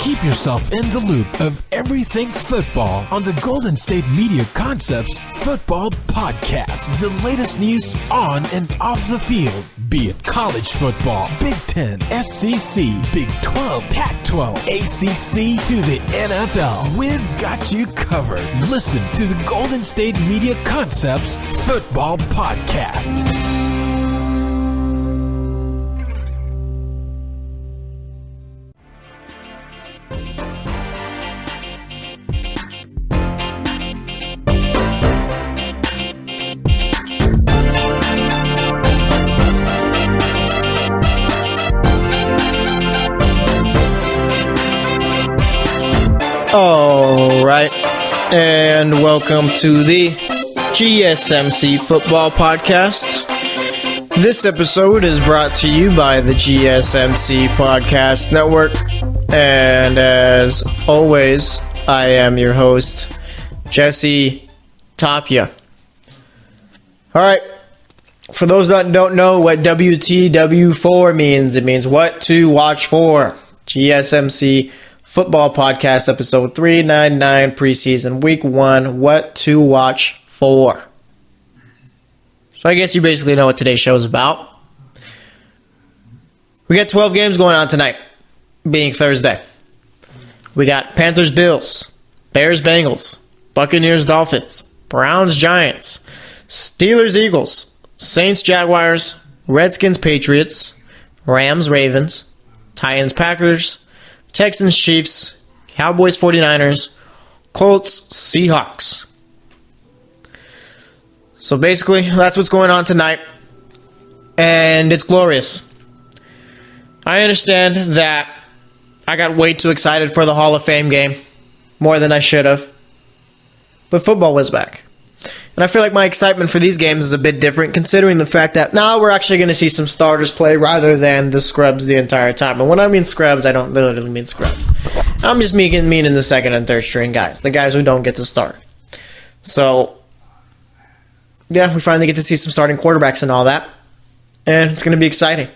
Keep yourself in the loop of everything football on the Golden State Media Concepts Football Podcast. The latest news on and off the field, be it college football, Big Ten, SEC, Big 12, Pac-12, ACC to the NFL. We've got you covered. Listen to the Golden State Media Concepts Football Podcast. All right, and welcome to the GSMC Football Podcast. This episode is brought to you by the GSMC Podcast Network, and as always, I am your host, Jesse Tapia. All right, for those that don't know what W2W4 means, it means what to watch for. GSMC Football Podcast, episode 399, preseason, week 1, what to watch for. So I guess you basically know what today's show is about. We got 12 games going on tonight, being Thursday. We got Panthers-Bills, Bears-Bengals, Buccaneers-Dolphins, Browns-Giants, Steelers-Eagles, Saints-Jaguars, Redskins-Patriots, Rams-Ravens, Titans-Packers, Texans-Chiefs, Cowboys-49ers, Colts-Seahawks. So basically, that's what's going on tonight, and it's glorious. I understand that I got way too excited for the Hall of Fame game, more than I should have, but football was back. And I feel like my excitement for these games is a bit different, considering the fact that now we're actually going to see some starters play rather than the scrubs the entire time. And when I mean scrubs, I don't literally mean scrubs. I'm just meaning the second and third string guys, the guys who don't get to start. So, yeah, we finally get to see some starting quarterbacks and all that. And it's going to be exciting.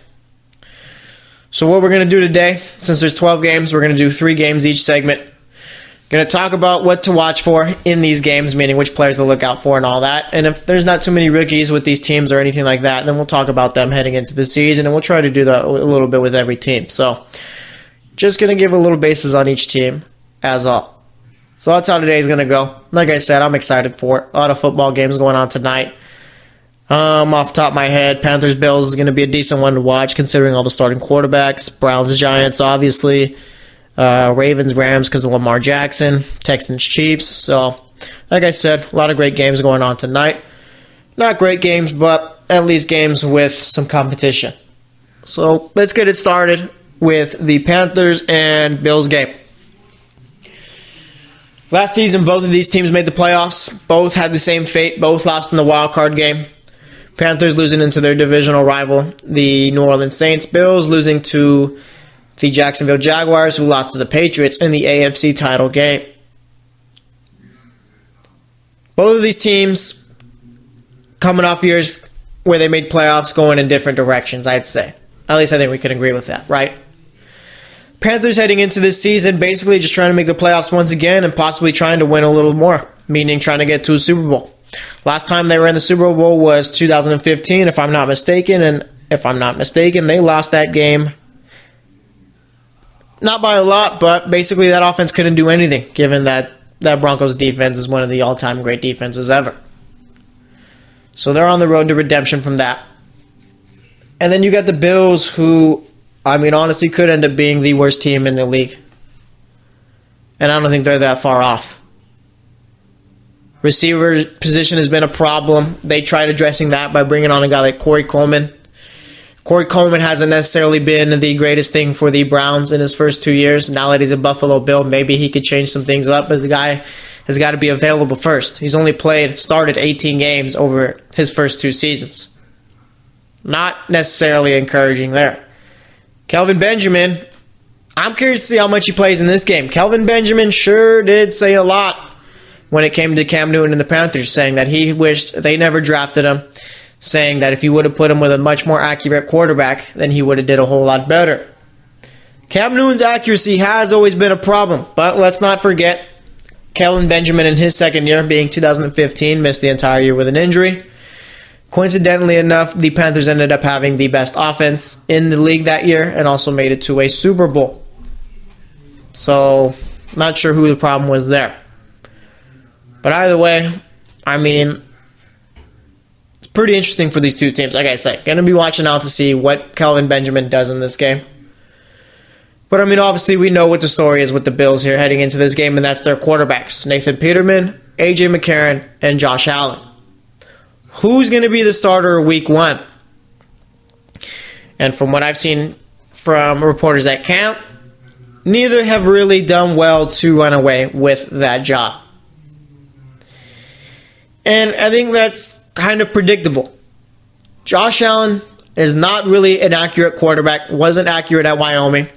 So what we're going to do today, since there's 12 games, we're going to do 3 games each segment. Going to talk about what to watch for in these games, meaning which players to look out for and all that. And if there's not too many rookies with these teams or anything like that, then we'll talk about them heading into the season, and we'll try to do that a little bit with every team. So just going to give a little basis on each team as all. So that's how today's going to go. Like I said, I'm excited for it. A lot of football games going on tonight. Off the top of my head, Panthers-Bills is going to be a decent one to watch considering all the starting quarterbacks. Browns-Giants, obviously. Ravens-Rams because of Lamar Jackson. Texans-Chiefs. So, like I said, a lot of great games going on tonight. Not great games, but at least games with some competition. So, let's get it started with the Panthers and Bills game. Last season, both of these teams made the playoffs. Both had the same fate. Both lost in the wild card game. Panthers losing into their divisional rival, the New Orleans Saints. Bills losing to the Jacksonville Jaguars, who lost to the Patriots in the AFC title game. Both of these teams coming off years where they made playoffs going in different directions, I'd say. At least I think we can agree with that, right? Panthers heading into this season basically just trying to make the playoffs once again and possibly trying to win a little more, meaning trying to get to a Super Bowl. Last time they were in the Super Bowl was 2015, if I'm not mistaken, and if I'm not mistaken, they lost that game. Not by a lot, but basically that offense couldn't do anything, given that Broncos defense is one of the all-time great defenses ever. So they're on the road to redemption from that. And then you got the Bills, who, I mean, honestly could end up being the worst team in the league. And I don't think they're that far off. Receiver position has been a problem. They tried addressing that by bringing on a guy like Corey Coleman. Corey Coleman hasn't necessarily been the greatest thing for the Browns in his first 2 years. Now that he's a Buffalo Bill, maybe he could change some things up, but the guy has got to be available first. He's only started 18 games over his first 2 seasons. Not necessarily encouraging there. Kelvin Benjamin, I'm curious to see how much he plays in this game. Kelvin Benjamin sure did say a lot when it came to Cam Newton and the Panthers, saying that he wished they never drafted him, saying that if you would have put him with a much more accurate quarterback, then he would have did a whole lot better. Cam Newton's accuracy has always been a problem, but let's not forget Kelvin Benjamin in his second year, being 2015, missed the entire year with an injury. Coincidentally enough, the Panthers ended up having the best offense in the league that year and also made it to a Super Bowl. So, not sure who the problem was there. But either way, I mean, it's pretty interesting for these two teams. Like I said, going to be watching out to see what Kelvin Benjamin does in this game. But I mean, obviously, we know what the story is with the Bills here heading into this game, and that's their quarterbacks, Nathan Peterman, A.J. McCarron, and Josh Allen. Who's going to be the starter week 1? And from what I've seen from reporters at camp, neither have really done well to run away with that job. And I think that's kind of predictable. Josh Allen is not really an accurate quarterback, wasn't accurate at Wyoming.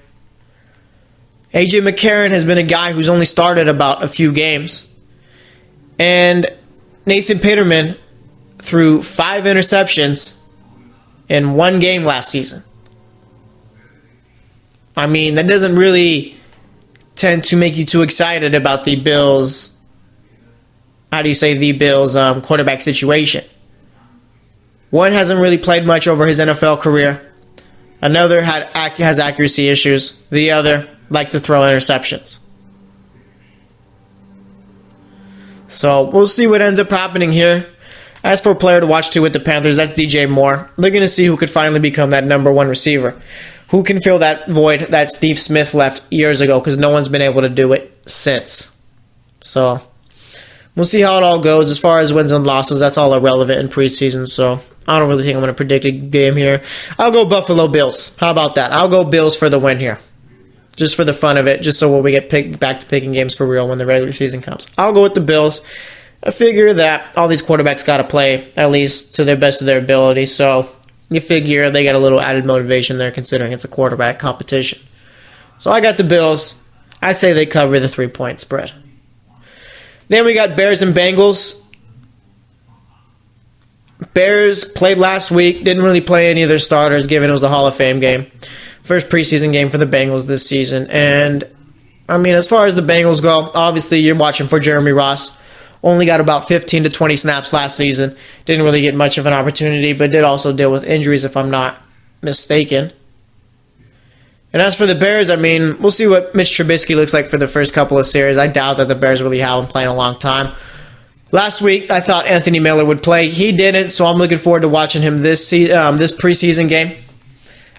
A.J. McCarron has been a guy who's only started about a few games. And Nathan Peterman threw 5 interceptions in 1 game last season. I mean, that doesn't really tend to make you too excited about the Bills' quarterback situation. One hasn't really played much over his NFL career. Another has accuracy issues. The other likes to throw interceptions. So we'll see what ends up happening here. As for a player to watch too with the Panthers, that's DJ Moore. They're going to see who could finally become that number 1 receiver. Who can fill that void that Steve Smith left years ago, because no one's been able to do it since. So we'll see how it all goes. As far as wins and losses, that's all irrelevant in preseason, so I don't really think I'm going to predict a game here. I'll go Buffalo Bills. How about that? I'll go Bills for the win here. Just for the fun of it, just so when we get back to picking games for real when the regular season comes. I'll go with the Bills. I figure that all these quarterbacks got to play at least to the best of their ability, so you figure they got a little added motivation there considering it's a quarterback competition. So I got the Bills. I say they cover the 3-point spread. Then we got Bears and Bengals. Bears played last week, didn't really play any of their starters given it was the Hall of Fame game. First preseason game for the Bengals this season. And, I mean, as far as the Bengals go, obviously you're watching for Jeremy Ross. Only got about 15 to 20 snaps last season. Didn't really get much of an opportunity, but did also deal with injuries if I'm not mistaken. And as for the Bears, I mean, we'll see what Mitch Trubisky looks like for the first couple of series. I doubt that the Bears really have him playing a long time. Last week, I thought Anthony Miller would play. He didn't, so I'm looking forward to watching him this preseason game.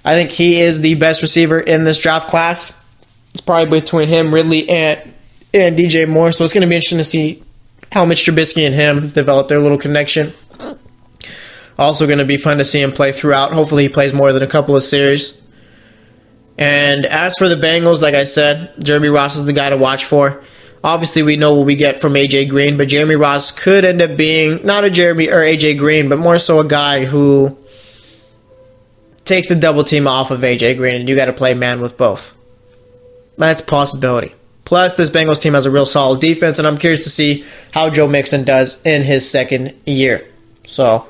I think he is the best receiver in this draft class. It's probably between him, Ridley, and DJ Moore. So it's going to be interesting to see how Mitch Trubisky and him develop their little connection. Also going to be fun to see him play throughout. Hopefully he plays more than a couple of series. And as for the Bengals, like I said, Jeremy Ross is the guy to watch for. Obviously, we know what we get from A.J. Green, but Jeremy Ross could end up being not a Jeremy or A.J. Green, but more so a guy who takes the double team off of A.J. Green, and you got to play man with both. That's a possibility. Plus, this Bengals team has a real solid defense, and I'm curious to see how Joe Mixon does in his second year. So, I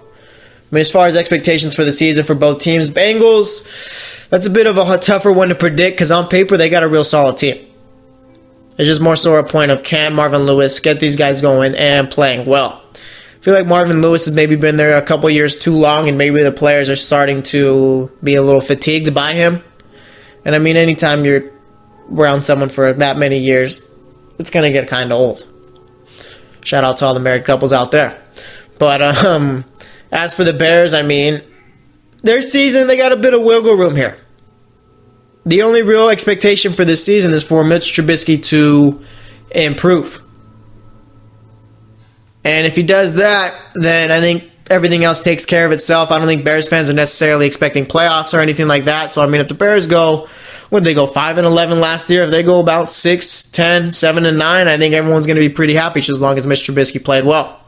mean, as far as expectations for the season for both teams, Bengals, that's a bit of a tougher one to predict because on paper they got a real solid team. It's just more so a point of can Marvin Lewis get these guys going and playing well. I feel like Marvin Lewis has maybe been there a couple years too long, and maybe the players are starting to be a little fatigued by him. And I mean, anytime you're around someone for that many years, it's going to get kind of old. Shout out to all the married couples out there. But as for the Bears, I mean, their season, they got a bit of wiggle room here. The only real expectation for this season is for Mitch Trubisky to improve. And if he does that, then I think everything else takes care of itself. I don't think Bears fans are necessarily expecting playoffs or anything like that. So, I mean, if the Bears go, what did they go, 5-11 last year? If they go about 6-10, 7-9, I think everyone's going to be pretty happy just as long as Mitch Trubisky played well.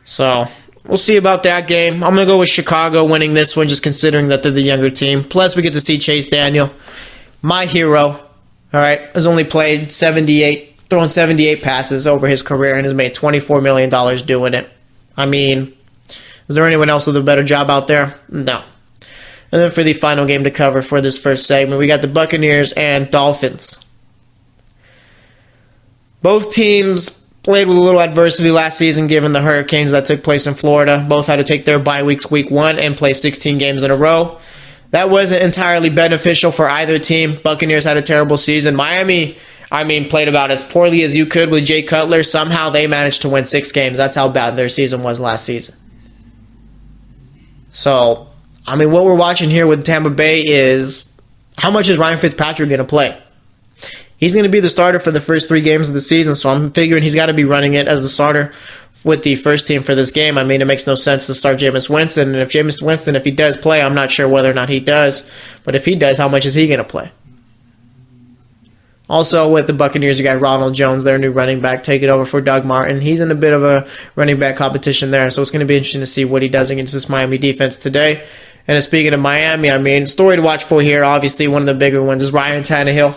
So, we'll see about that game. I'm going to go with Chicago winning this one, just considering that they're the younger team. Plus, we get to see Chase Daniel, my hero, all right, has only played thrown 78 passes over his career and has made $24 million doing it. I mean, is there anyone else with a better job out there? No. And then for the final game to cover for this first segment, we got the Buccaneers and Dolphins. Both teams played with a little adversity last season given the hurricanes that took place in Florida. Both had to take their bye weeks week 1 and play 16 games in a row. That wasn't entirely beneficial for either team. Buccaneers had a terrible season. Miami, played about as poorly as you could with Jay Cutler. Somehow they managed to win 6 games. That's how bad their season was last season. So, what we're watching here with Tampa Bay is how much is Ryan Fitzpatrick going to play? He's going to be the starter for the first 3 games of the season, so I'm figuring he's got to be running it as the starter with the first team for this game. It makes no sense to start Jameis Winston, and if Jameis Winston, if he does play, I'm not sure whether or not he does, but if he does, how much is he going to play? Also, with the Buccaneers, you got Ronald Jones, their new running back, taking over for Doug Martin. He's in a bit of a running back competition there, so it's going to be interesting to see what he does against this Miami defense today. And speaking of Miami, story to watch for here, obviously one of the bigger ones is Ryan Tannehill.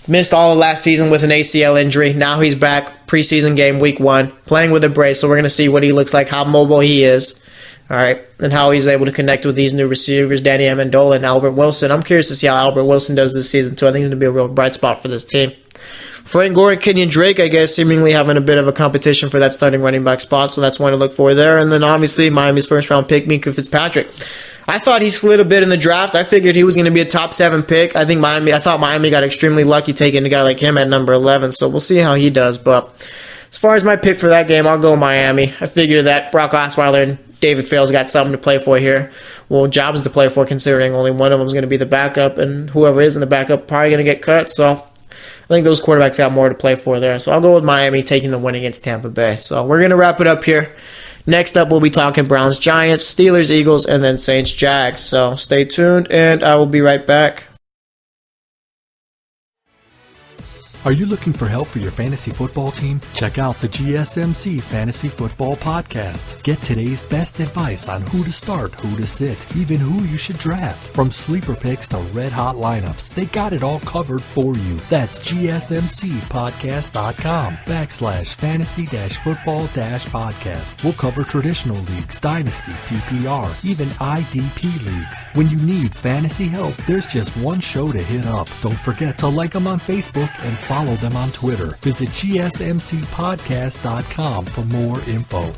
Missed all of last season with an ACL injury. Now he's back, preseason game, week 1, playing with a brace, so we're going to see what he looks like, how mobile he is, all right, and how he's able to connect with these new receivers, Danny Amendola and Albert Wilson. I'm curious to see how Albert Wilson does this season, too. I think he's going to be a real bright spot for this team. Frank Gore and Kenyon Drake, I guess, seemingly having a bit of a competition for that starting running back spot, so that's one to look for there. And then, obviously, Miami's first-round pick, Minkah Fitzpatrick. I thought he slid a bit in the draft. I figured he was going to be a top 7 pick. I thought Miami got extremely lucky taking a guy like him at number 11, so we'll see how he does. But as far as my pick for that game, I'll go Miami. I figure that Brock Osweiler and David Fales got something to play for here. Well, jobs to play for considering only one of them is going to be the backup, and whoever is in the backup probably going to get cut. So I think those quarterbacks got more to play for there. So I'll go with Miami taking the win against Tampa Bay. So we're going to wrap it up here. Next up, we'll be talking Browns, Giants, Steelers, Eagles, and then Saints, Jags. So stay tuned, and I will be right back. Are you looking for help for your fantasy football team? Check out the GSMC Fantasy Football Podcast. Get today's best advice on who to start, who to sit, even who you should draft. From sleeper picks to red-hot lineups, they got it all covered for you. That's gsmcpodcast.com/fantasy-football-podcast. We'll cover traditional leagues, dynasty, PPR, even IDP leagues. When you need fantasy help, there's just one show to hit up. Don't forget to like them on Facebook and follow them on Twitter. Visit gsmcpodcast.com for more info.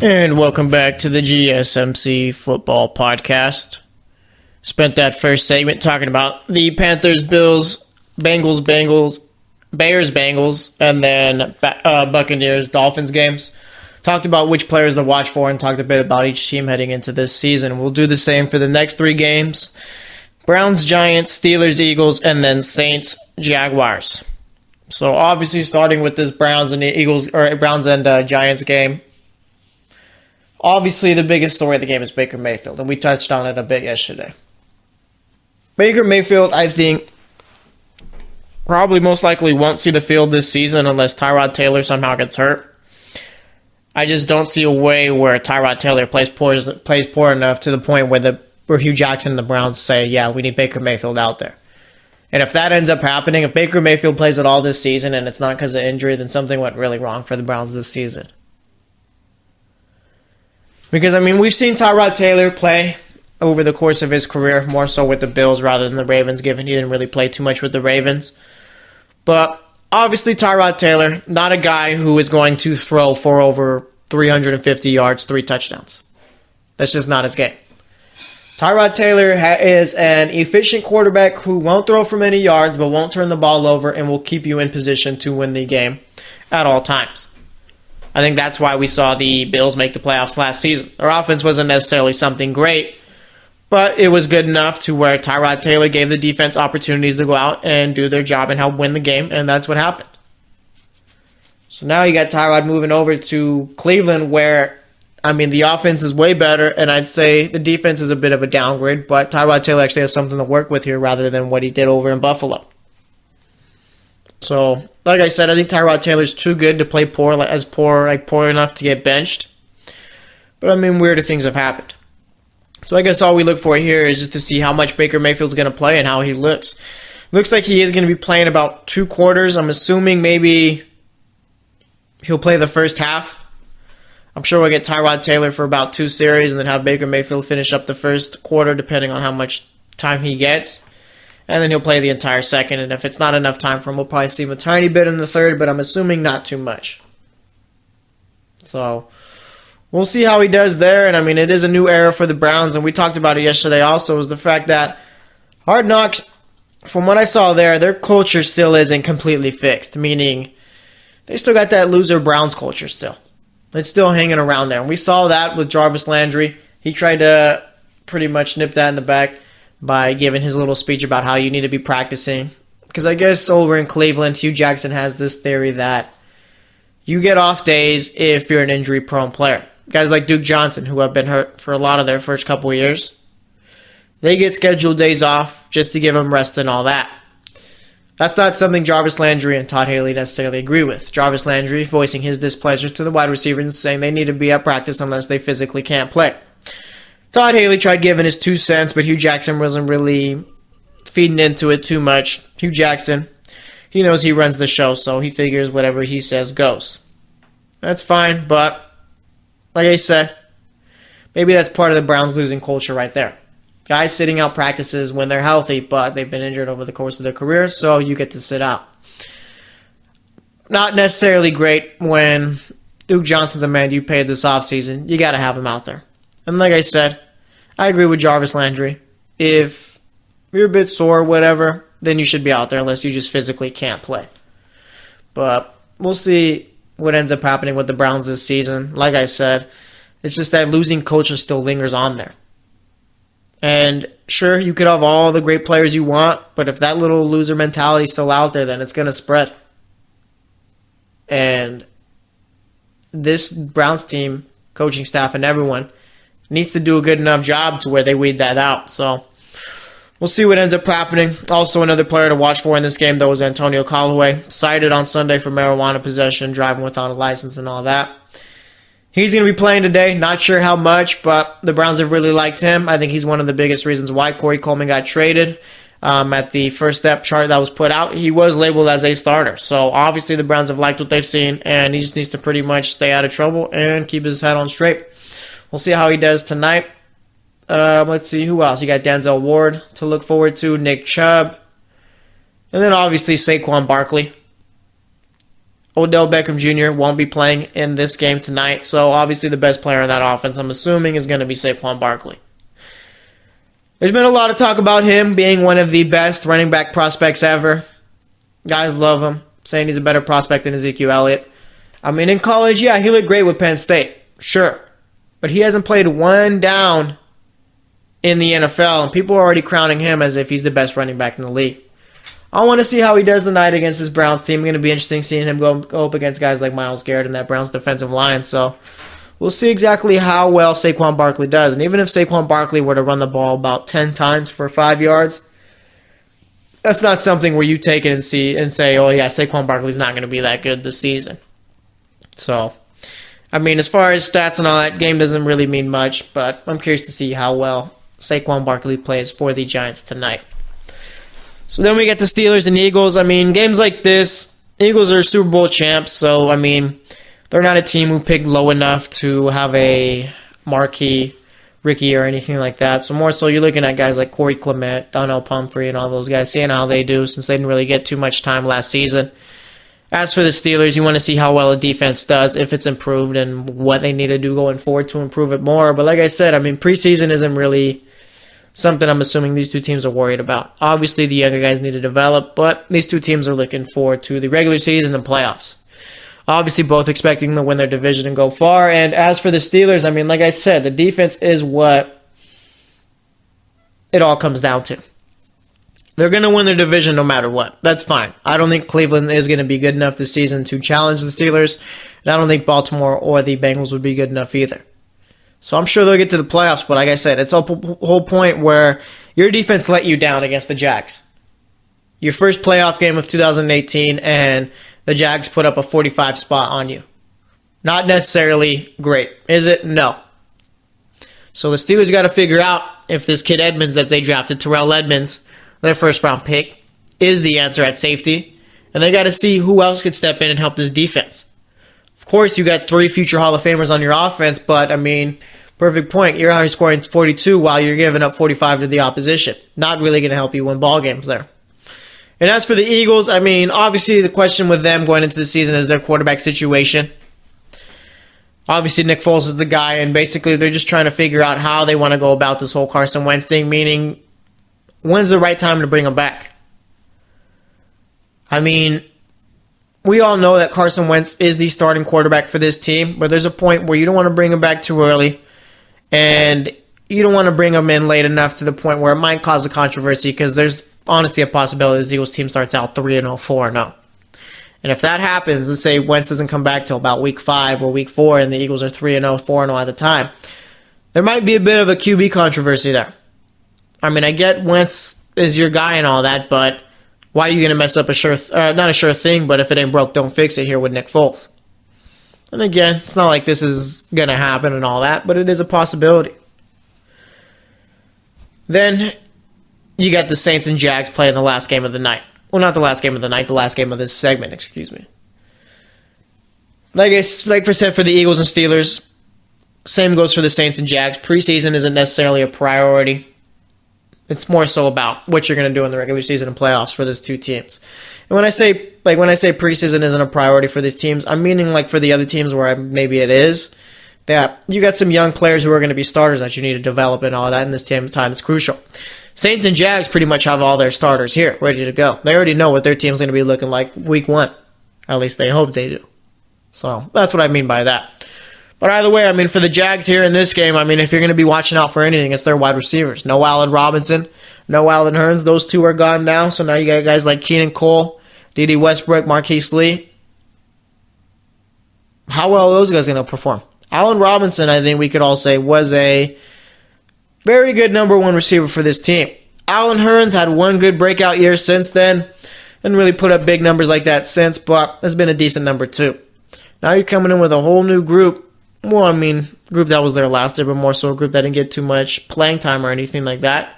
And welcome back to the GSMC Football Podcast. Spent that first segment talking about the Panthers, Bills, Bengals, Bears, Bengals, and then Buccaneers, Dolphins games. Talked about which players to watch for and talked a bit about each team heading into this season. We'll do the same for the next 3 games. Browns, Giants, Steelers, Eagles, and then Saints, Jaguars. So obviously starting with this Browns and Giants game. Obviously, the biggest story of the game is Baker Mayfield, and we touched on it a bit yesterday. Baker Mayfield, I think, probably most likely won't see the field this season unless Tyrod Taylor somehow gets hurt. I just don't see a way where Tyrod Taylor plays poor enough to the point where Hugh Jackson and the Browns say, yeah, we need Baker Mayfield out there. And if that ends up happening, if Baker Mayfield plays at all this season and it's not because of injury, then something went really wrong for the Browns this season. Because, we've seen Tyrod Taylor play over the course of his career, more so with the Bills rather than the Ravens, given he didn't really play too much with the Ravens. But obviously Tyrod Taylor, not a guy who is going to throw for over 350 yards, 3 touchdowns. That's just not his game. Tyrod Taylor is an efficient quarterback who won't throw for many yards, but won't turn the ball over and will keep you in position to win the game at all times. I think that's why we saw the Bills make the playoffs last season. Their offense wasn't necessarily something great, But it was good enough to where Tyrod Taylor gave the defense opportunities to go out and do their job and help win the game, and that's what happened. So now you got Tyrod moving over to Cleveland where, the offense is way better, and I'd say the defense is a bit of a downgrade, but Tyrod Taylor actually has something to work with here rather than what he did over in Buffalo. So, like I said, I think Tyrod Taylor's too good to play poor enough to get benched. But weirder things have happened. So I guess all we look for here is just to see how much Baker Mayfield's going to play and how he looks. Looks like he is going to be playing about 2 quarters. I'm assuming maybe he'll play the first half. I'm sure we'll get Tyrod Taylor for about 2 series and then have Baker Mayfield finish up the first quarter depending on how much time he gets. And then he'll play the entire second. And if it's not enough time for him, we'll probably see him a tiny bit in the third, but I'm assuming not too much. So we'll see how he does there. And it is a new era for the Browns. And we talked about it yesterday also, was the fact that Hard Knocks, from what I saw there, their culture still isn't completely fixed. Meaning they still got that loser Browns culture still. It's still hanging around there. And we saw that with Jarvis Landry. He tried to pretty much nip that in the back by giving his little speech about how you need to be practicing. Because I guess over in Cleveland, Hugh Jackson has this theory that you get off days if you're an injury-prone player. Guys like Duke Johnson, who have been hurt for a lot of their first couple of years, they get scheduled days off just to give them rest and all that. That's not something Jarvis Landry and Todd Haley necessarily agree with. Jarvis Landry voicing his displeasure to the wide receivers and saying they need to be at practice unless they physically can't play. Todd Haley tried giving his 2 cents, but Hugh Jackson wasn't really feeding into it too much. Hugh Jackson, he knows he runs the show, so he figures whatever he says goes. That's fine, but like I said, maybe that's part of the Browns losing culture right there. Guys sitting out practices when they're healthy, but they've been injured over the course of their career, so you get to sit out. Not necessarily great when Duke Johnson's a man you paid this offseason. You got to have him out there. And like I said, I agree with Jarvis Landry. If you're a bit sore or whatever, then you should be out there unless you just physically can't play. But we'll see what ends up happening with the Browns this season. Like I said, it's just that losing culture still lingers on there. And sure, you could have all the great players you want, but if that little loser mentality is still out there, then it's going to spread. And this Browns team, coaching staff, and everyone needs to do a good enough job to where they weed that out. So we'll see what ends up happening. Also, another player to watch for in this game, though, was Antonio Callaway, cited on Sunday for marijuana possession, driving without a license, and all that. He's going to be playing today. Not sure how much, but the Browns have really liked him. I think he's one of the biggest reasons why Corey Coleman got traded. At the first step chart that was put out, he was labeled as a starter. So obviously the Browns have liked what they've seen, and he just needs to pretty much stay out of trouble and keep his head on straight. We'll see how he does tonight. Let's see who else. You got Denzel Ward to look forward to, Nick Chubb, and then obviously Saquon Barkley. Odell Beckham Jr. won't be playing in this game tonight, so obviously the best player in that offense, I'm assuming, is going to be Saquon Barkley. There's been a lot of talk about him being one of the best running back prospects ever. Guys love him, saying he's a better prospect than Ezekiel Elliott. In college, yeah, he looked great with Penn State, sure. But he hasn't played one down in the NFL, and people are already crowning him as if he's the best running back in the league. I want to see how he does tonight against this Browns team. It's going to be interesting seeing him go up against guys like Myles Garrett and that Browns defensive line. So we'll see exactly how well Saquon Barkley does. And even if Saquon Barkley were to run the ball about 10 times for 5 yards, that's not something where you take it and say, oh yeah, Saquon Barkley's not going to be that good this season. So, as far as stats and all that, game doesn't really mean much, but I'm curious to see how well Saquon Barkley plays for the Giants tonight. So then we get the Steelers and Eagles. Games like this, Eagles are Super Bowl champs, so, they're not a team who picked low enough to have a marquee rookie or anything like that. So more so you're looking at guys like Corey Clement, Donnell Pumphrey, and all those guys, seeing how they do since they didn't really get too much time last season. As for the Steelers, you want to see how well the defense does, if it's improved, and what they need to do going forward to improve it more. But like I said, preseason isn't really something I'm assuming these two teams are worried about. Obviously, the younger guys need to develop, but these two teams are looking forward to the regular season and playoffs. Obviously, both expecting to win their division and go far. And as for the Steelers, like I said, the defense is what it all comes down to. They're going to win their division no matter what. That's fine. I don't think Cleveland is going to be good enough this season to challenge the Steelers, and I don't think Baltimore or the Bengals would be good enough either. So I'm sure they'll get to the playoffs, but like I said, it's a whole point where your defense let you down against the Jags. Your first playoff game of 2018, and the Jags put up a 45 spot on you. Not necessarily great, is it? No. So the Steelers got to figure out if this kid Edmonds that they drafted, Terrell Edmonds, their first round pick, is the answer at safety. And they got to see who else could step in and help this defense. Of course, you got 3 future Hall of Famers on your offense, but, I mean, perfect point. You're only scoring 42 while you're giving up 45 to the opposition. Not really going to help you win ball games there. And as for the Eagles, I mean, obviously the question with them going into the season is their quarterback situation. Obviously, Nick Foles is the guy, and basically they're just trying to figure out how they want to go about this whole Carson Wentz thing, meaning when's the right time to bring him back? I mean, we all know that Carson Wentz is the starting quarterback for this team, but there's a point where you don't want to bring him back too early, and you don't want to bring him in late enough to the point where it might cause a controversy, because there's honestly a possibility the Eagles team starts out 3-0, 4-0. And if that happens, let's say Wentz doesn't come back till about week 5 or week 4, and the Eagles are 3-0, 4-0 at the time, there might be a bit of a QB controversy there. I mean, I get Wentz is your guy and all that, but why are you going to mess up not a sure thing, but if it ain't broke, don't fix it here with Nick Foles? And again, it's not like this is going to happen and all that, but it is a possibility. Then you got the Saints and Jags playing the last game of the night. Well, not the last game of the night, the last game of this segment, excuse me. Like I said, for the Eagles and Steelers, same goes for the Saints and Jags. Preseason isn't necessarily a priority. It's more so about what you're going to do in the regular season and playoffs for these two teams. And when I say preseason isn't a priority for these teams, I'm meaning like for the other teams where maybe it is, that you got some young players who are going to be starters that you need to develop and all that, and this time is crucial. Saints and Jags pretty much have all their starters here, ready to go. They already know what their team's going to be looking like week 1. At least they hope they do. So that's what I mean by that. But either way, I mean, for the Jags here in this game, I mean, if you're going to be watching out for anything, it's their wide receivers. No Allen Robinson, no Allen Hurns. Those two are gone now. So now you got guys like Keenan Cole, D.D. Westbrook, Marquise Lee. How well are those guys going to perform? Allen Robinson, I think we could all say, was a very good number 1 receiver for this team. Allen Hurns had one good breakout year since then, and really put up big numbers like that since, but has been a decent number 2. Now you're coming in with a whole new group. Well, I mean, group that was there last year, but more so a group that didn't get too much playing time or anything like that.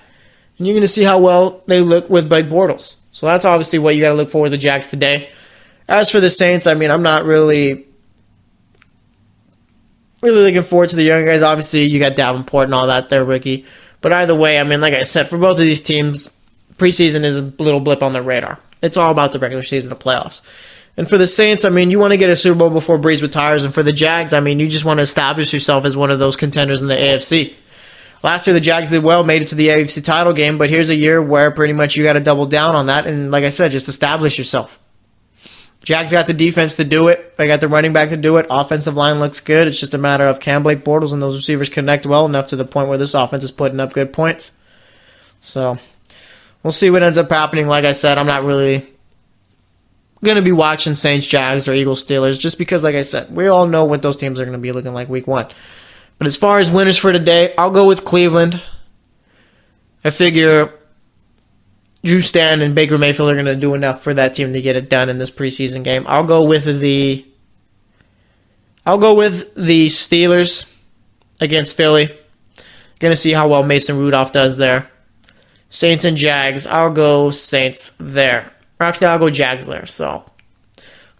And you're going to see how well they look with Blake Bortles. So that's obviously what you got to look for with the Jags today. As for the Saints, I mean, I'm not really looking forward to the young guys. Obviously, you got Davenport and all that there, rookie. But either way, I mean, like I said, for both of these teams, preseason is a little blip on the radar. It's all about the regular season and playoffs. And for the Saints, I mean, you want to get a Super Bowl before Breeze retires. And for the Jags, I mean, you just want to establish yourself as one of those contenders in the AFC. Last year, the Jags did well, made it to the AFC title game, but here's a year where pretty much you got to double down on that. And like I said, just establish yourself. Jags got the defense to do it. They got the running back to do it. Offensive line looks good. It's just a matter of can Blake Bortles and those receivers connect well enough to the point where this offense is putting up good points. So we'll see what ends up happening. Like I said, I'm not really going to be watching Saints, Jags, or Eagles, Steelers just because, like I said, we all know what those teams are going to be looking like week 1. But as far as winners for today, I'll go with Cleveland. I figure Drew Stanton and Baker Mayfield are going to do enough for that team to get it done in this preseason game. I'll go with the Steelers against Philly. Going to see how well Mason Rudolph does there. Saints and Jags. I'll go Saints there. Or actually, I'll go Jags there. So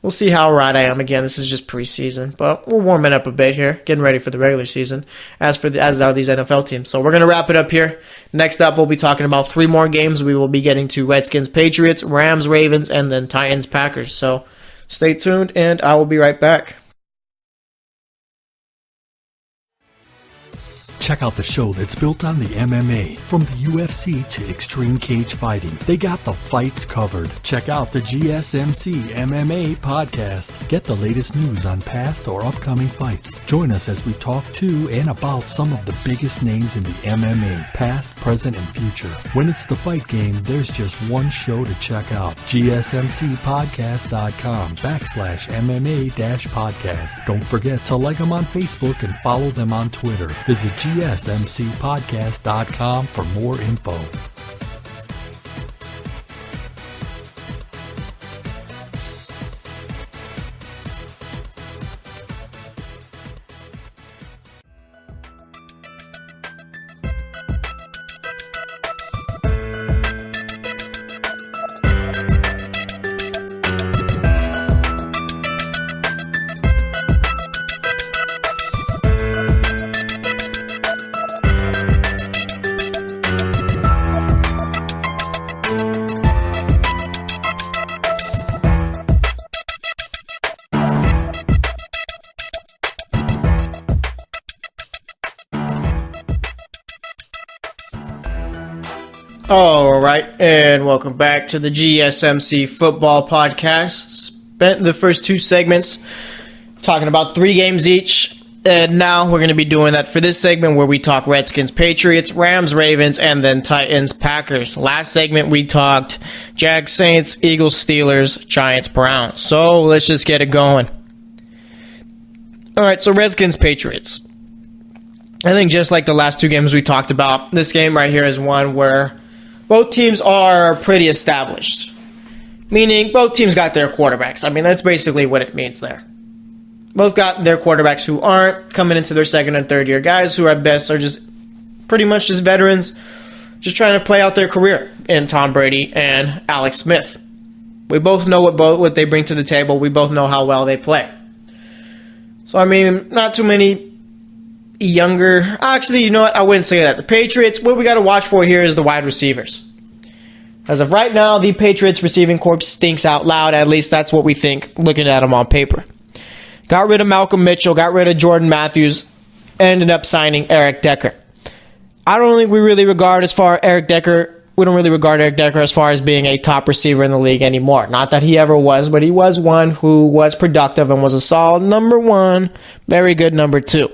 we'll see how right I am. Again, this is just preseason, but we're warming up a bit here, getting ready for the regular season, as are these NFL teams. So we're going to wrap it up here. Next up, we'll be talking about 3 more games. We will be getting to Redskins, Patriots, Rams, Ravens, and then Titans, Packers. So stay tuned, and I will be right back. Check out the show that's built on the MMA, from the UFC to extreme cage fighting. They got the fights covered. Check out the GSMC MMA podcast. Get the latest news on past or upcoming fights. Join us as we talk to and about some of the biggest names in the MMA, past, present, and future. When it's the fight game, there's just one show to check out. GSMCpodcast.com/MMA-podcast. Don't forget to like them on Facebook and follow them on Twitter. Visit GSMCpodcast.com for more info. All right, and welcome back to the GSMC Football Podcast. Spent the first two segments talking about 3 games each, and now we're going to be doing that for this segment where we talk Redskins, Patriots, Rams, Ravens, and then Titans, Packers. Last segment we talked Jags, Saints, Eagles, Steelers, Giants, Browns. So let's just get it going. All right, so Redskins, Patriots. I think just like the last 2 games we talked about, this game right here is one where both teams are pretty established, meaning both teams got their quarterbacks. I mean, that's basically what it means there. Both got their quarterbacks who aren't coming into their second and third year guys who at best are just pretty much just veterans, just trying to play out their career in Tom Brady and Alex Smith. We both know what they bring to the table. We both know how well they play. So, I mean, not too many younger. Actually, you know what? I wouldn't say that. The Patriots, what we got to watch for here is the wide receivers. As of right now, the Patriots receiving corps stinks out loud. At least that's what we think, looking at them on paper. Got rid of Malcolm Mitchell, got rid of Jordan Matthews, ended up signing Eric Decker. I don't think we don't really regard Eric Decker as far as being a top receiver in the league anymore. Not that he ever was, but he was one who was productive and was a solid number 1, very good number 2.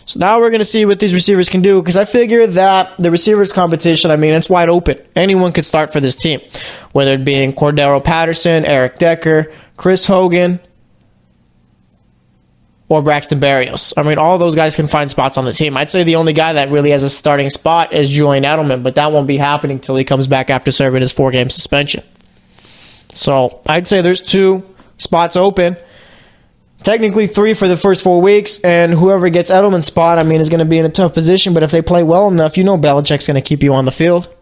So now we're going to see what these receivers can do, because I figure that the receivers competition, I mean, it's wide open. Anyone could start for this team, whether it be Cordero Patterson, Eric Decker, Chris Hogan, or Braxton Berrios. I mean, all those guys can find spots on the team. I'd say the only guy that really has a starting spot is Julian Edelman, but that won't be happening till he comes back after serving his 4-game suspension. So I'd say there's 2 spots open. Technically 3 for the first 4 weeks, and whoever gets Edelman's spot, I mean, is going to be in a tough position, but if they play well enough, you know Belichick's going to keep you on the field.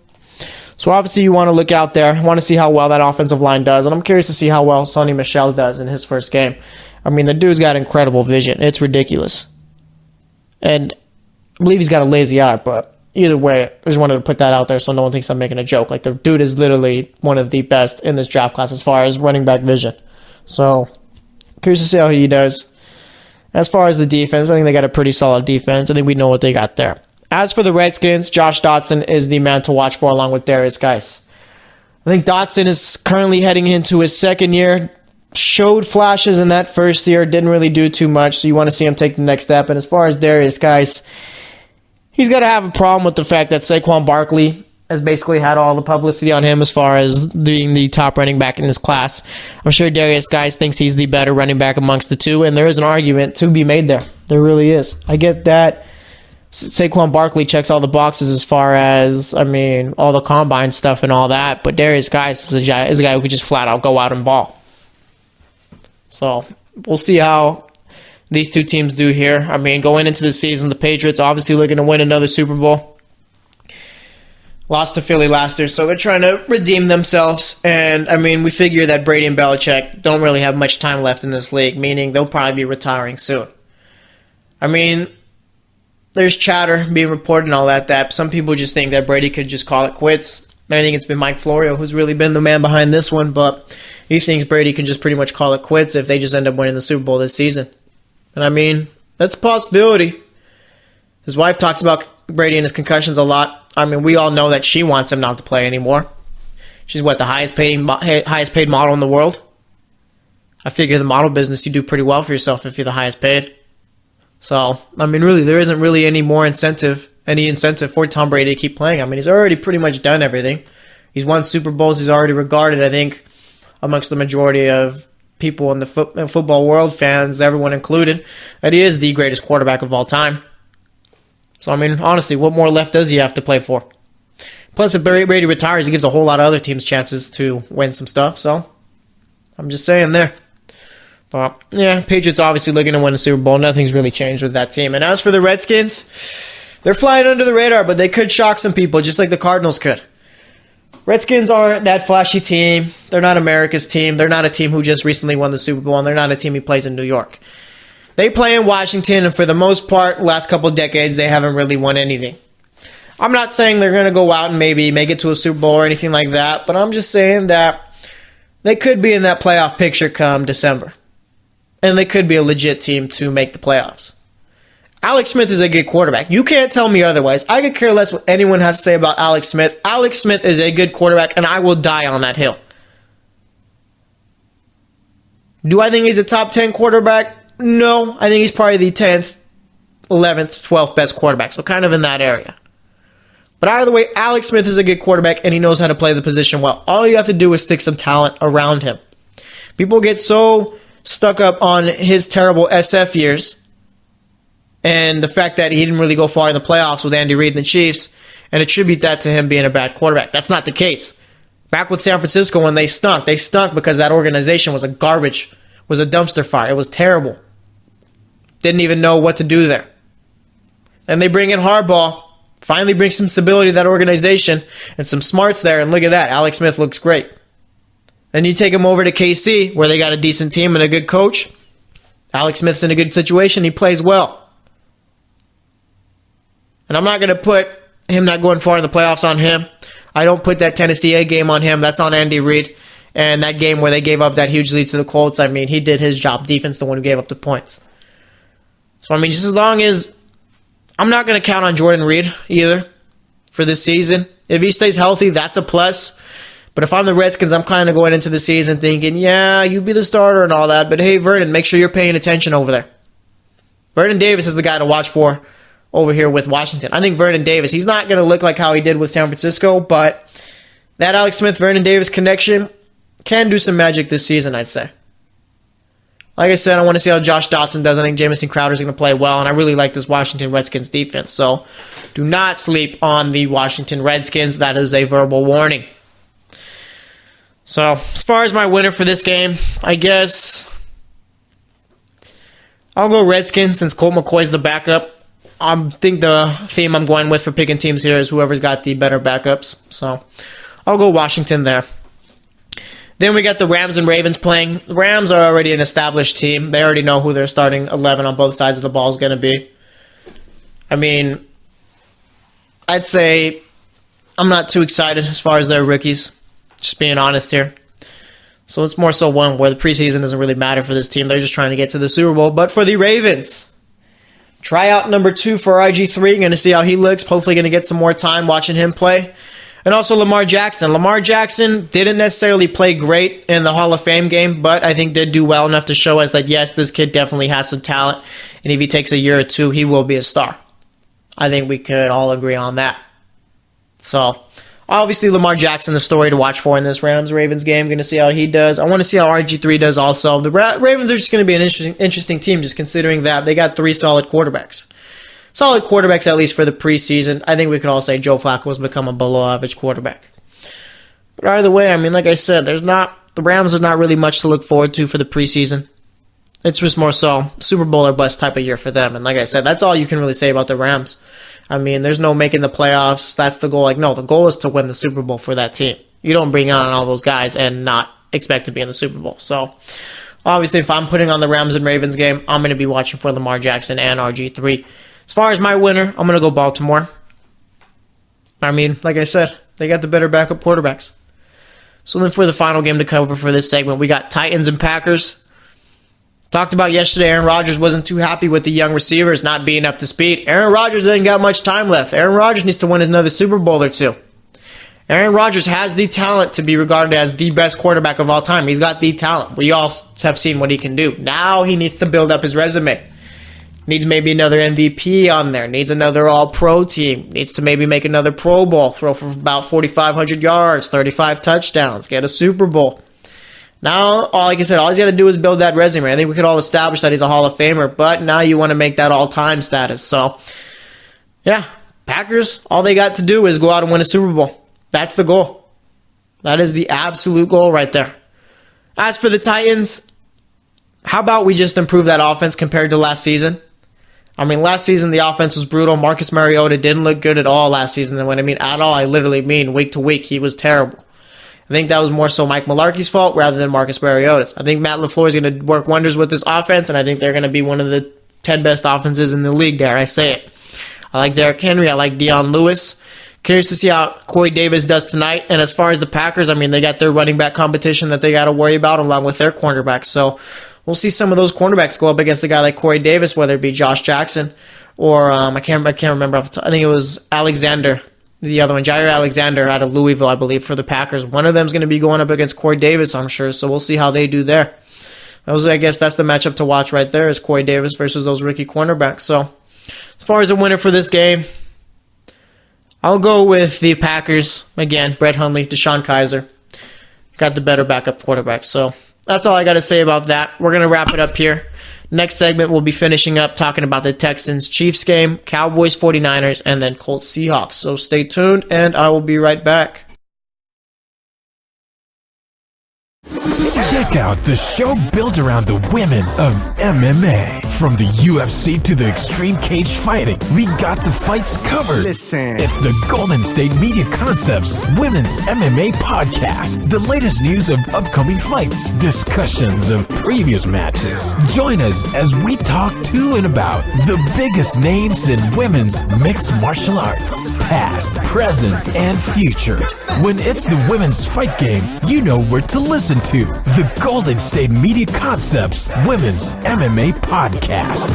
So obviously you want to look out there, want to see how well that offensive line does, and I'm curious to see how well Sonny Michel does in his first game. I mean, the dude's got incredible vision. It's ridiculous. And I believe he's got a lazy eye, but either way, I just wanted to put that out there so no one thinks I'm making a joke. Like, the dude is literally one of the best in this draft class as far as running back vision. So curious to see how he does. As far as the defense, I think they got a pretty solid defense. I think we know what they got there. As for the Redskins, Josh Dotson is the man to watch for along with Darius Geis. I think Dotson is currently heading into his second year. Showed flashes in that first year, didn't really do too much, so you want to see him take the next step. And as far as Darius Geis, he's got to have a problem with the fact that Saquon Barkley has basically had all the publicity on him as far as being the top running back in this class. I'm sure Darius Geis thinks he's the better running back amongst the two, and there is an argument to be made there. There really is. I get that Saquon Barkley checks all the boxes as far as, I mean, all the combine stuff and all that, but Darius Geis is a guy who could just flat out go out and ball. So we'll see how these two teams do here. I mean, going into the season, the Patriots obviously looking to win another Super Bowl. Lost to Philly last year, so they're trying to redeem themselves. And, I mean, we figure that Brady and Belichick don't really have much time left in this league, meaning they'll probably be retiring soon. I mean, there's chatter being reported and all that some people just think that Brady could just call it quits. I think it's been Mike Florio who's really been the man behind this one, but he thinks Brady can just pretty much call it quits if they just end up winning the Super Bowl this season. And, I mean, that's a possibility. His wife talks about Brady and his concussions a lot. I mean, we all know that she wants him not to play anymore. She's the highest paid model in the world. I figure the model business, you do pretty well for yourself if you're the highest paid. So, I mean, really, there isn't really any incentive for Tom Brady to keep playing. I mean, he's already pretty much done everything. He's won Super Bowls. He's already regarded, I think, amongst the majority of people in the football world, fans, everyone included, that he is the greatest quarterback of all time. So, I mean, honestly, what more left does he have to play for? Plus, if Brady retires, he gives a whole lot of other teams chances to win some stuff. So, I'm just saying there. But, yeah, Patriots obviously looking to win a Super Bowl. Nothing's really changed with that team. And as for the Redskins, they're flying under the radar, but they could shock some people, just like the Cardinals could. Redskins aren't that flashy team. They're not America's team. They're not a team who just recently won the Super Bowl, and they're not a team who plays in New York. They play in Washington, and for the most part, last couple of decades, they haven't really won anything. I'm not saying they're going to go out and maybe make it to a Super Bowl or anything like that, but I'm just saying that they could be in that playoff picture come December. And they could be a legit team to make the playoffs. Alex Smith is a good quarterback. You can't tell me otherwise. I could care less what anyone has to say about Alex Smith. Alex Smith is a good quarterback, and I will die on that hill. Do I think he's a top 10 quarterback? No. I think he's probably the 10th, 11th, 12th best quarterback. So kind of in that area. But either way, Alex Smith is a good quarterback, and he knows how to play the position well. All you have to do is stick some talent around him. People get so stuck up on his terrible SF years and the fact that he didn't really go far in the playoffs with Andy Reid and the Chiefs and attribute that to him being a bad quarterback. That's not the case. Back with San Francisco when they stunk because that organization was a dumpster fire. It was terrible. Didn't even know what to do there. And they bring in Harbaugh, finally bring some stability to that organization and some smarts there, and look at that. Alex Smith looks great. Then you take him over to KC, where they got a decent team and a good coach. Alex Smith's in a good situation. He plays well. And I'm not going to put him not going far in the playoffs on him. I don't put that Tennessee A game on him. That's on Andy Reid. And that game where they gave up that huge lead to the Colts, I mean, he did his job. Defense, the one who gave up the points. So, I mean, just as long as I'm not going to count on Jordan Reed either for this season. If he stays healthy, that's a plus. But if I'm the Redskins, I'm kind of going into the season thinking, yeah, you be the starter and all that, but hey, Vernon, make sure you're paying attention over there. Vernon Davis is the guy to watch for over here with Washington. I think Vernon Davis, he's not going to look like how he did with San Francisco, but that Alex Smith-Vernon Davis connection can do some magic this season, I'd say. Like I said, I want to see how Josh Dotson does. I think Jamison Crowder's going to play well, and I really like this Washington Redskins defense. So do not sleep on the Washington Redskins. That is a verbal warning. So, as far as my winner for this game, I guess I'll go Redskins since Colt McCoy's the backup. I think the theme I'm going with for picking teams here is whoever's got the better backups. So, I'll go Washington there. Then we got the Rams and Ravens playing. The Rams are already an established team. They already know who their starting 11 on both sides of the ball is going to be. I mean, I'd say I'm not too excited as far as their rookies. Just being honest here. So it's more so one where the preseason doesn't really matter for this team. They're just trying to get to the Super Bowl. But for the Ravens, tryout number 2 for RG3. Going to see how he looks. Hopefully going to get some more time watching him play. And also Lamar Jackson. Lamar Jackson didn't necessarily play great in the Hall of Fame game, but I think did do well enough to show us that, yes, this kid definitely has some talent. And if he takes a year or two, he will be a star. I think we could all agree on that. So, obviously, Lamar Jackson, the story to watch for in this Rams-Ravens game. Going to see how he does. I want to see how RG3 does also. The Ravens are just going to be an interesting team, just considering that they got 3 solid quarterbacks. Solid quarterbacks, at least for the preseason. I think we could all say Joe Flacco has become a below-average quarterback. But either way, I mean, like I said, the Rams are not really much to look forward to for the preseason. It's just more so Super Bowl or bust type of year for them. And like I said, that's all you can really say about the Rams. I mean, there's no making the playoffs. That's the goal. No, the goal is to win the Super Bowl for that team. You don't bring on all those guys and not expect to be in the Super Bowl. So, obviously, if I'm putting on the Rams and Ravens game, I'm going to be watching for Lamar Jackson and RG3. As far as my winner, I'm going to go Baltimore. I mean, like I said, they got the better backup quarterbacks. So then for the final game to cover for this segment, we got Titans and Packers. Talked about yesterday, Aaron Rodgers wasn't too happy with the young receivers not being up to speed. Aaron Rodgers doesn't got much time left. Aaron Rodgers needs to win another Super Bowl or two. Aaron Rodgers has the talent to be regarded as the best quarterback of all time. He's got the talent. We all have seen what he can do. Now he needs to build up his resume. Needs maybe another MVP on there. Needs another All-Pro team. Needs to maybe make another Pro Bowl. Throw for about 4,500 yards, 35 touchdowns. Get a Super Bowl. Now, like I said, all he's got to do is build that resume. I think we could all establish that he's a Hall of Famer, but now you want to make that all-time status. So, yeah, Packers, all they got to do is go out and win a Super Bowl. That's the goal. That is the absolute goal right there. As for the Titans, how about we just improve that offense compared to last season? I mean, last season the offense was brutal. Marcus Mariota didn't look good at all last season. And when I mean at all, I literally mean week to week. He was terrible. I think that was more so Mike Mularkey's fault rather than Marcus Mariota's. I think Matt LaFleur is going to work wonders with this offense, and I think they're going to be one of the 10 best offenses in the league, dare I say it. I like Derrick Henry. I like Deion Lewis. Curious to see how Corey Davis does tonight. And as far as the Packers, I mean, they got their running back competition that they got to worry about along with their cornerbacks. So we'll see some of those cornerbacks go up against a guy like Corey Davis, whether it be Josh Jackson or I can't remember. I think it was Alexander, the other one, Jair Alexander out of Louisville, I believe, for the Packers. One of them is going to be going up against Corey Davis, I'm sure. So we'll see how they do there. I guess that's the matchup to watch right there is Corey Davis versus those rookie cornerbacks. So as far as a winner for this game, I'll go with the Packers. Again, Brett Hundley, Deshaun Kaiser. Got the better backup quarterback. So that's all I got to say about that. We're going to wrap it up here. Next segment, we'll be finishing up talking about the Texans-Chiefs game, Cowboys-49ers, and then Colts-Seahawks. So stay tuned, and I will be right back. Check out the show built around the women of MMA. From the UFC to the extreme cage fighting, we got the fights covered. Listen. It's the Golden State Media Concepts Women's MMA Podcast. The latest news of upcoming fights, discussions of previous matches. Join us as we talk to and about the biggest names in women's mixed martial arts, past, present, and future. When it's the women's fight game, you know where to listen to. The Golden State Media Concepts Women's MMA Podcast.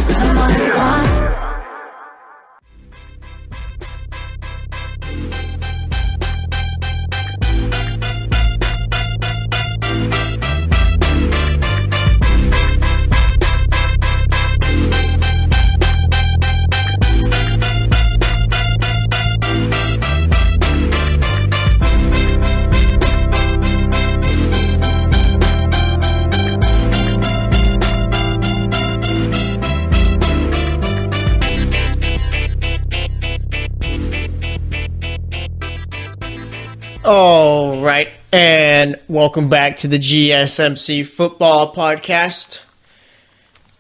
All right, and welcome back to the GSMC Football Podcast.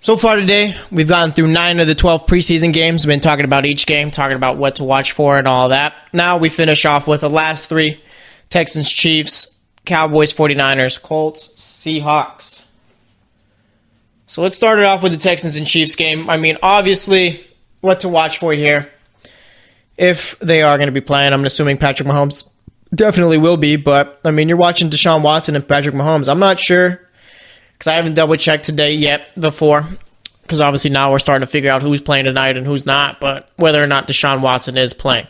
So far today, we've gone through 9 of the 12 preseason games. We've been talking about each game, talking about what to watch for and all that. Now we finish off with the last 3, Texans, Chiefs, Cowboys, 49ers, Colts, Seahawks. So let's start it off with the Texans and Chiefs game. I mean, obviously, what to watch for here. If they are going to be playing, I'm assuming Patrick Mahomes definitely will be, but, I mean, you're watching Deshaun Watson and Patrick Mahomes. I'm not sure, because I haven't double-checked today yet before, because obviously now we're starting to figure out who's playing tonight and who's not, but whether or not Deshaun Watson is playing.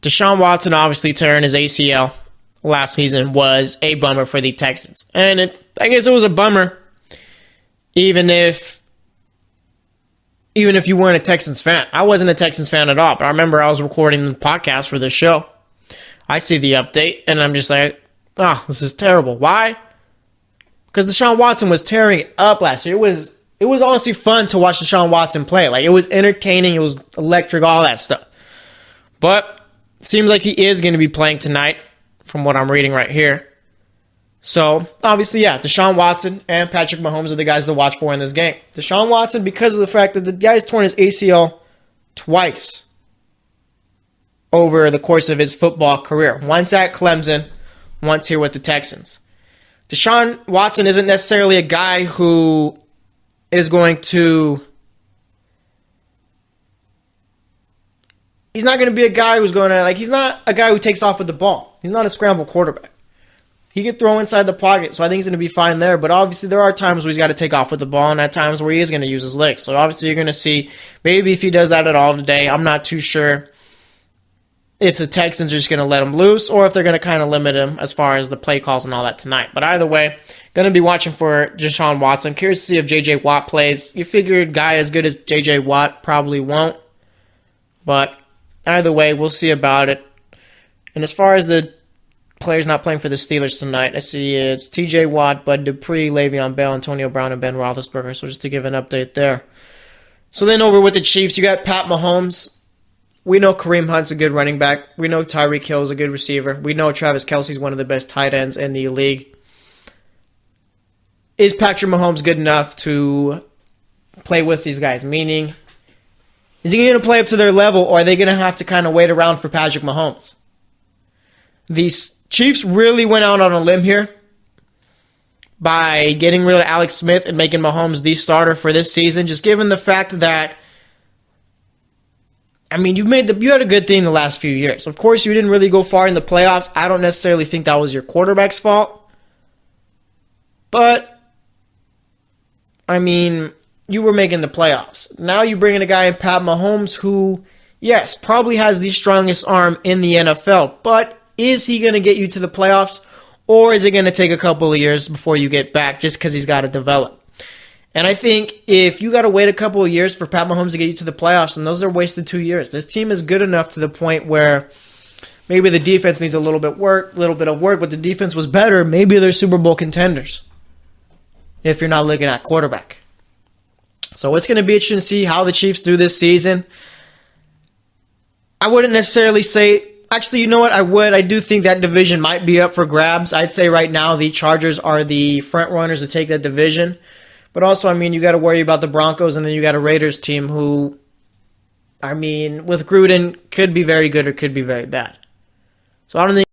Deshaun Watson obviously tearing his ACL last season was a bummer for the Texans. And I guess it was a bummer even if you weren't a Texans fan. I wasn't a Texans fan at all, but I remember I was recording the podcast for this show. I see the update, and I'm just like, this is terrible. Why? Because Deshaun Watson was tearing it up last year. It was honestly fun to watch Deshaun Watson play. Like, it was entertaining, it was electric, all that stuff. But it seems like he is going to be playing tonight, from what I'm reading right here. So, obviously, yeah, Deshaun Watson and Patrick Mahomes are the guys to watch for in this game. Deshaun Watson, because of the fact that the guy's torn his ACL twice over the course of his football career. Once at Clemson, once here with the Texans. Deshaun Watson isn't necessarily a guy who is going to... He's not going to be a guy who's going to... he's not a guy who takes off with the ball. He's not a scramble quarterback. He could throw inside the pocket, so I think he's going to be fine there. But obviously, there are times where he's got to take off with the ball, and at times where he is going to use his legs. So obviously, you're going to see maybe if he does that at all today. I'm not too sure if the Texans are just going to let him loose or if they're going to kind of limit him as far as the play calls and all that tonight. But either way, going to be watching for Deshaun Watson. Curious to see if J.J. Watt plays. You figured a guy as good as J.J. Watt probably won't. But either way, we'll see about it. And as far as the players not playing for the Steelers tonight, I see it's T.J. Watt, Bud Dupree, Le'Veon Bell, Antonio Brown, and Ben Roethlisberger. So just to give an update there. So then over with the Chiefs, you got Pat Mahomes. We know Kareem Hunt's a good running back. We know Tyreek Hill's a good receiver. We know Travis Kelce's one of the best tight ends in the league. Is Patrick Mahomes good enough to play with these guys? Meaning, is he going to play up to their level, or are they going to have to kind of wait around for Patrick Mahomes? The Chiefs really went out on a limb here by getting rid of Alex Smith and making Mahomes the starter for this season, just given the fact that you had a good thing the last few years. Of course, you didn't really go far in the playoffs. I don't necessarily think that was your quarterback's fault. But, you were making the playoffs. Now you bring in a guy in Pat Mahomes who, yes, probably has the strongest arm in the NFL. But is he going to get you to the playoffs? Or is it going to take a couple of years before you get back just because he's got to develop? And I think if you got to wait a couple of years for Pat Mahomes to get you to the playoffs, and those are wasted 2 years. This team is good enough to the point where maybe the defense needs a little bit of work, but the defense was better. Maybe they're Super Bowl contenders if you're not looking at quarterback. So it's going to be interesting to see how the Chiefs do this season. I wouldn't necessarily say... Actually, you know what? I would. I do think that division might be up for grabs. I'd say right now the Chargers are the front runners to take that division. But also, you got to worry about the Broncos, and then you got a Raiders team who, with Gruden, could be very good or could be very bad. So I don't think